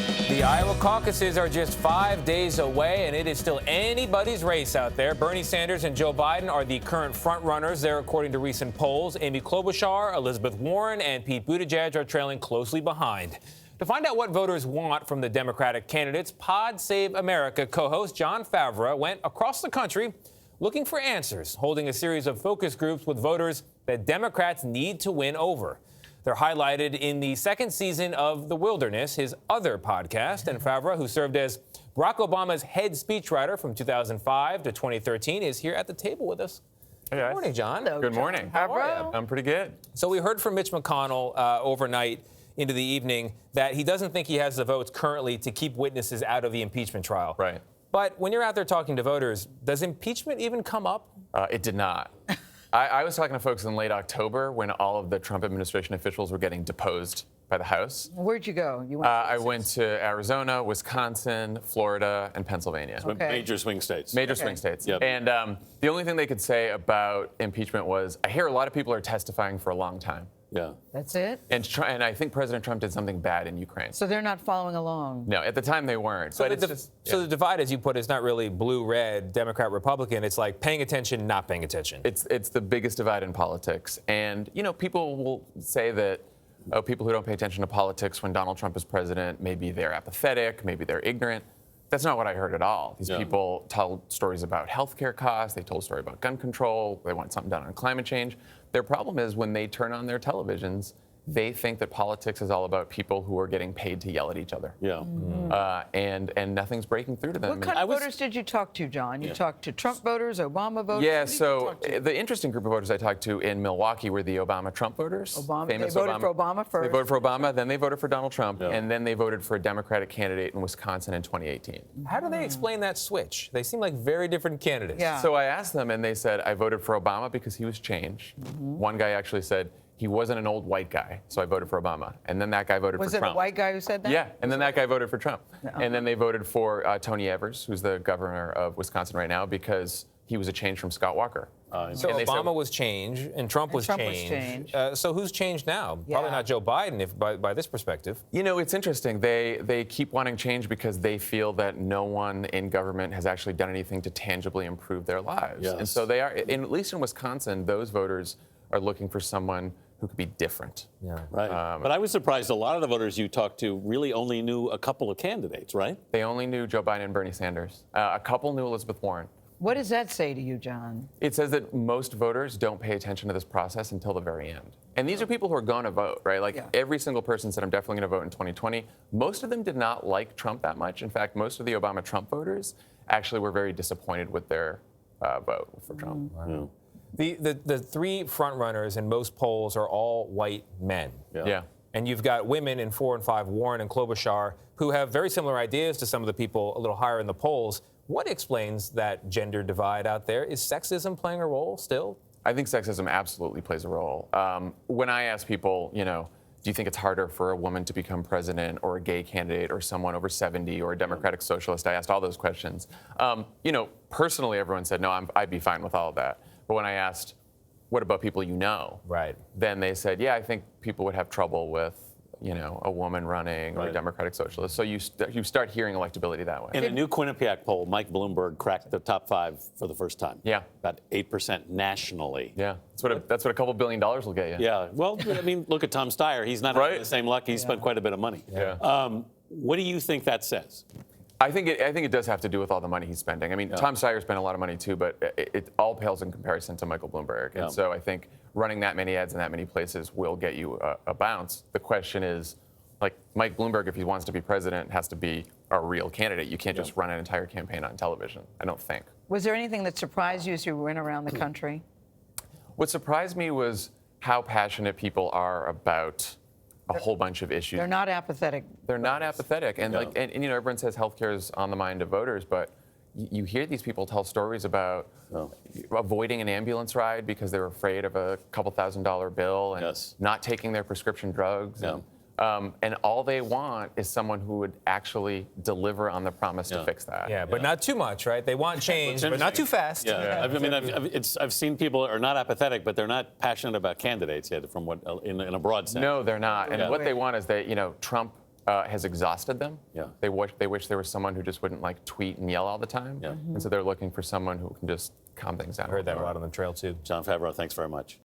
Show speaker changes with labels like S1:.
S1: The Iowa caucuses are just 5 days away, and it is still anybody's race out there. Bernie Sanders and Joe Biden are the current frontrunners there, according to recent polls. Amy Klobuchar, Elizabeth Warren, and Pete Buttigieg are trailing closely behind. To find out what voters want from the Democratic candidates, Pod Save America co-host Jon Favreau went across the country looking for answers, holding a series of focus groups with voters that Democrats need to win over. They're highlighted in the second season of The Wilderness, his other podcast. And Favreau, who served as Barack Obama's head speechwriter from 2005 to 2013, is here at the table with us.
S2: Hey guys.
S1: Good morning, John.
S3: Hello,
S2: Good morning.
S1: How are you?
S2: I'm pretty good.
S1: So we heard from Mitch McConnell overnight into the evening that he doesn't think he has the votes currently to keep witnesses out of the impeachment trial.
S2: Right.
S1: But when you're out there talking to voters, does impeachment even come up?
S2: It did not. I was talking to folks in late October when all of the Trump administration officials were getting deposed by the House.
S3: Where'd you go? You went
S2: I went to Arizona, Wisconsin, Florida, and Pennsylvania.
S3: Okay.
S4: Major swing states.
S2: Major swing states.
S4: Yep.
S2: And the only thing they could say about impeachment was, I hear a lot of people are testifying for a long time.
S4: Yeah.
S3: That's it?
S2: And I think President Trump did something bad in Ukraine.
S3: So they're not following along?
S2: No, at the time they weren't.
S1: So,
S2: But
S1: so the divide, as you put it, is not really blue-red, Democrat-Republican. It's like paying attention, not paying attention.
S2: It's the biggest divide in politics. And, you know, people will say that, oh, people who don't pay attention to politics when Donald Trump is president, maybe they're apathetic, maybe they're ignorant. That's not what I heard at all. These people tell stories about healthcare costs. They told a story about gun control. They want something done on climate change. Their problem is when they turn on their televisions, they think that politics is all about people who are getting paid to yell at each other.
S4: Yeah.
S2: And nothing's breaking through to them.
S3: What kind of voters did you talk to, John? You talked to Trump voters, Obama voters?
S2: Yeah,
S3: Who did you
S2: so
S3: talk to?
S2: the interesting group of voters I talked to in Milwaukee were the Obama-Trump voters.
S3: They voted for Obama first.
S2: They voted for Obama, then they voted for Donald Trump,
S4: Yeah.
S2: and then they voted for a Democratic candidate in Wisconsin in 2018.
S1: How do they explain that switch? They seem like very different candidates.
S3: Yeah.
S2: So I asked them, and they said, I voted for Obama because he was change. One guy actually said, he wasn't an old white guy, so I voted for Obama. And then that guy voted
S3: Was
S2: for
S3: it
S2: Trump.
S3: a white guy who said that?
S2: Yeah, and then that guy voted for Trump. And then they voted for Tony Evers, who's the governor of Wisconsin right now, because he was a change from Scott Walker.
S1: So
S2: And they said-
S1: Obama was change, and Trump was
S3: Trump was
S1: change.
S3: change.
S1: So who's changed now? Probably
S3: Yeah.
S1: not Joe Biden, if by this perspective.
S2: You know, it's interesting. They keep wanting change because they feel that no one in government has actually done anything to tangibly improve their lives.
S4: Yes.
S2: And so they are, at least in Wisconsin, those voters are looking for someone who could be different.
S1: Yeah.
S4: Right. But I was surprised a lot of the voters you talked to really only knew a couple of candidates, right?
S2: They only knew Joe Biden and Bernie Sanders. A couple knew Elizabeth Warren.
S3: What does that say to you, John?
S2: It says that most voters don't pay attention to this process until the very end. And these are people who are going to vote, right? Like every single person said, I'm definitely going to vote in 2020. Most of them did not like Trump that much. In fact, most of the Obama-Trump voters actually were very disappointed with their vote for Trump.
S4: Yeah.
S1: The three frontrunners in most polls are all white men.
S2: Yeah.
S1: And you've got women in 4 and 5, Warren and Klobuchar, who have very similar ideas to some of the people a little higher in the polls. What explains that gender divide out there? Is sexism playing a role still?
S2: I think sexism absolutely plays a role. When I ask people, you know, do you think it's harder for a woman to become president or a gay candidate or someone over 70 or a Democratic socialist? I asked all those questions. You know, personally, everyone said, no, I'd be fine with all of that. But when I asked, what about people you know?
S1: Right.
S2: Then they said, yeah, I think people would have trouble with, you know, a woman running or a
S4: Right.
S2: Democratic socialist. So you start hearing electability that way.
S4: In a new Quinnipiac poll, Mike Bloomberg cracked the top 5 for the first time.
S2: Yeah.
S4: About 8% nationally.
S2: Yeah, that's what a couple $1 billion will get you.
S4: Yeah. Well, I mean, look at Tom Steyer. He's not having the same luck. He spent quite a bit of money.
S2: Yeah.
S4: What do you think that says?
S2: I think it does have to do with all the money he's spending. I mean, Tom Steyer spent a lot of money too, but it all pales in comparison to Michael Bloomberg. And so I think running that many ads in that many places will get you a bounce. The question is, like, Mike Bloomberg, if he wants to be president, has to be a real candidate. You can't just run an entire campaign on television, I don't think.
S3: Was there anything that surprised you as you went around the country?
S2: What surprised me was how passionate people are about a whole bunch of issues.
S3: They're not apathetic.
S2: They're not apathetic, and and you know, everyone says healthcare is on the mind of voters, but you hear these people tell stories about avoiding an ambulance ride because they were afraid of a couple $1,000 bill and not taking their prescription drugs. And all they want is someone who would actually deliver on the promise to fix that.
S1: Yeah, but not too much, right? They want change, but not too fast.
S4: Yeah, I mean, I've seen people are not apathetic, but they're not passionate about candidates yet, from what in a broad sense.
S2: No, they're not. And what they want is that, you know, Trump has exhausted them.
S4: Yeah.
S2: They wish there was someone who just wouldn't like tweet and yell all the time.
S4: Yeah.
S2: And so they're looking for someone who can just calm things down.
S1: I heard that a lot on the trail, too.
S4: Jon Favreau, thanks very much.